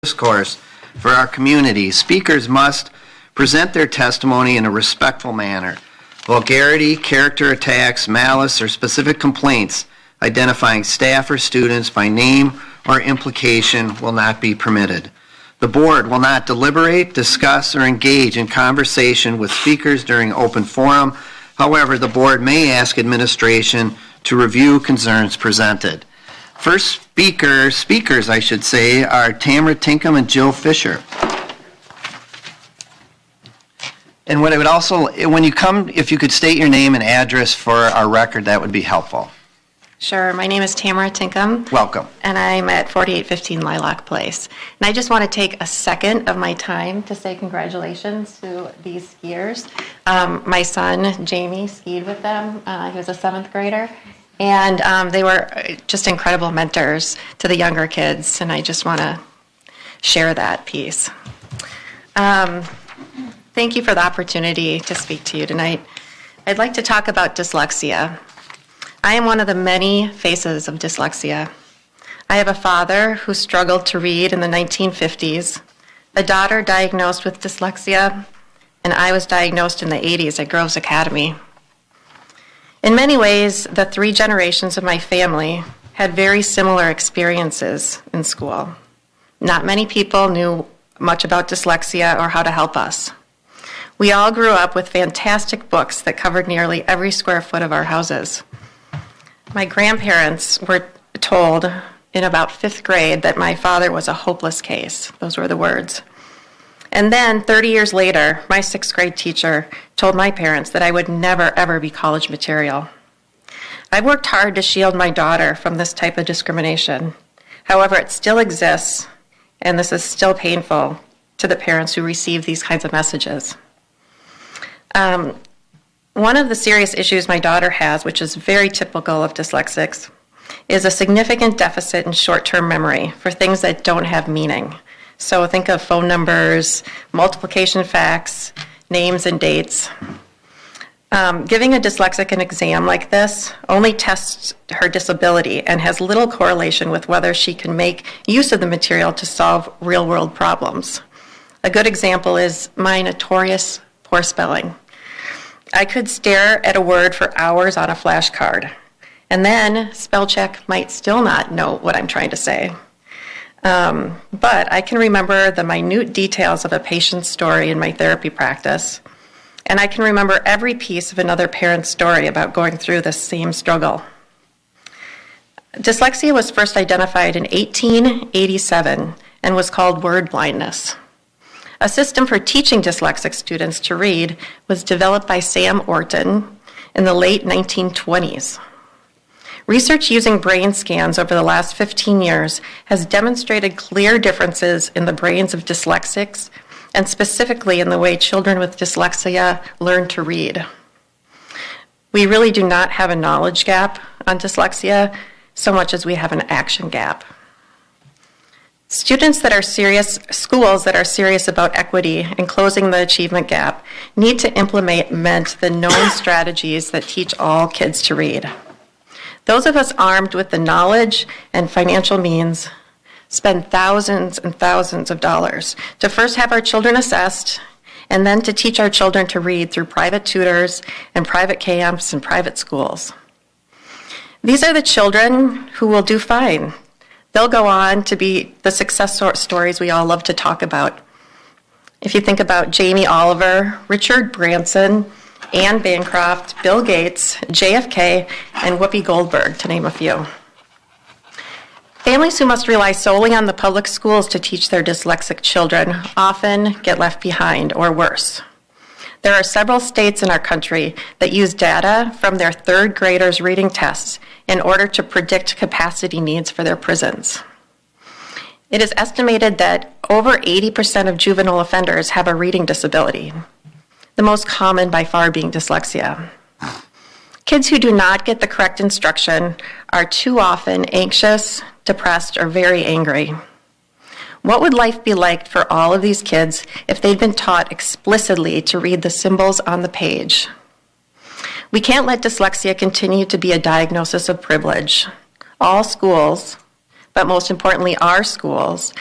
discourse for our community. Speakers must present their testimony in a respectful manner. Vulgarity, character attacks, malice, or specific complaints identifying staff or students by name or implication will not be permitted. The board will not deliberate, discuss, or engage in conversation with speakers during open forum. However, the board may ask administration to review concerns presented. First speakers, are Tamara Tinkham and Jill Fisher. And what I would also, when you come, if you could state your name and address for our record, that would be helpful. Sure. My name is Tamara Tinkham. Welcome. And I'm at 4815 Lilac Place. And I just want to take a second of my time to say congratulations to these skiers. My son, Jamie, skied with them. He was a 7th grader. And they were just incredible mentors to the younger kids. And I just want to share that piece. Thank you for the opportunity to speak to you tonight. I'd like to talk about dyslexia. I am one of the many faces of dyslexia. I have a father who struggled to read in the 1950s, a daughter diagnosed with dyslexia, and I was diagnosed in the 80s at Groves Academy. In many ways, the 3 generations of my family had very similar experiences in school. Not many people knew much about dyslexia or how to help us. We all grew up with fantastic books that covered nearly every square foot of our houses. My grandparents were told in about 5th grade that my father was a hopeless case. Those were the words. And then 30 years later, my 6th grade teacher told my parents that I would never, ever be college material. I've worked hard to shield my daughter from this type of discrimination. However, it still exists, and this is still painful to the parents who receive these kinds of messages. One of the serious issues my daughter has, which is very typical of dyslexics, is a significant deficit in short-term memory for things that don't have meaning. So think of phone numbers, multiplication facts, names and dates. Giving a dyslexic an exam like this only tests her disability and has little correlation with whether she can make use of the material to solve real-world problems. A good example is my notorious poor spelling. I could stare at a word for hours on a flashcard, and then spell check might still not know what I'm trying to say. But I can remember the minute details of a patient's story in my therapy practice, and I can remember every piece of another parent's story about going through the same struggle. Dyslexia was first identified in 1887 and was called word blindness. A system for teaching dyslexic students to read was developed by Sam Orton in the late 1920s. Research using brain scans over the last 15 years has demonstrated clear differences in the brains of dyslexics and specifically in the way children with dyslexia learn to read. We really do not have a knowledge gap on dyslexia so much as we have an action gap. Schools that are serious about equity and closing the achievement gap need to implement the known strategies that teach all kids to read. Those of us armed with the knowledge and financial means spend thousands and thousands of dollars to first have our children assessed and then to teach our children to read through private tutors and private camps and private schools. These are the children who will do fine. They'll go on to be the success stories we all love to talk about. If you think about Jamie Oliver, Richard Branson, Anne Bancroft, Bill Gates, JFK, and Whoopi Goldberg, to name a few. Families who must rely solely on the public schools to teach their dyslexic children often get left behind, or worse. There are several states in our country that use data from their 3rd graders' reading tests in order to predict capacity needs for their prisons. It is estimated that over 80% of juvenile offenders have a reading disability, the most common by far being dyslexia. Kids who do not get the correct instruction are too often anxious, depressed, or very angry. What would life be like for all of these kids if they'd been taught explicitly to read the symbols on the page? We can't let dyslexia continue to be a diagnosis of privilege. All schools, but most importantly our schools,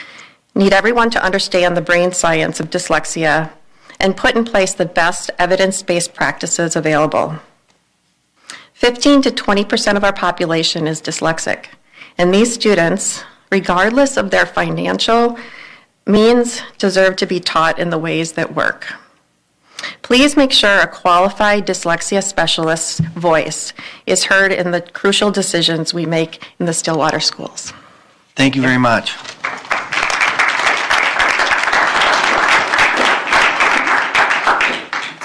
need everyone to understand the brain science of dyslexia and put in place the best evidence-based practices available. 15 to 20% of our population is dyslexic, and these students, regardless of their financial means, deserve to be taught in the ways that work. Please make sure a qualified dyslexia specialist's voice is heard in the crucial decisions we make in the Stillwater schools. Thank you very much.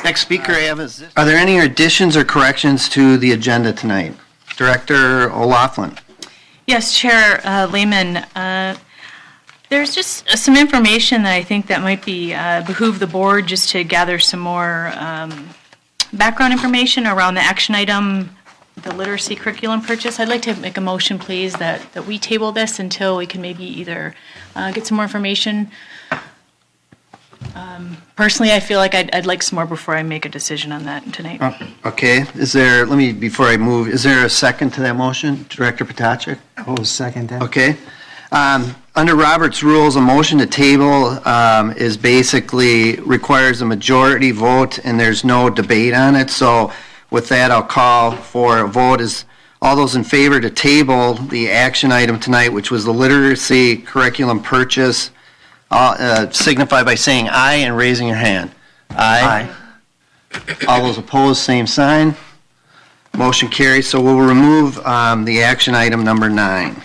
Next speaker I have is, are there any additions or corrections to the agenda tonight? Director O'Loughlin. Yes, Chair Lehman. There's just some information that I think that might be behoove the board just to gather some more background information around the action item, the literacy curriculum purchase. I'd like to make a motion, please, that we table this until we can maybe either get some more information. Personally, I feel like I'd like some more before I make a decision on that tonight. Okay. Is there, before I move, is there a second to that motion? Director Potacek? I will second that. Okay. Under Robert's rules, a motion to table is basically requires a majority vote, and there's no debate on it. So with that, I'll call for a vote. Is all those in favor to table the action item tonight, which was the literacy curriculum purchase, signify by saying aye and raising your hand. Aye. All those opposed, same sign. Motion carries. So we'll remove the action item number 9.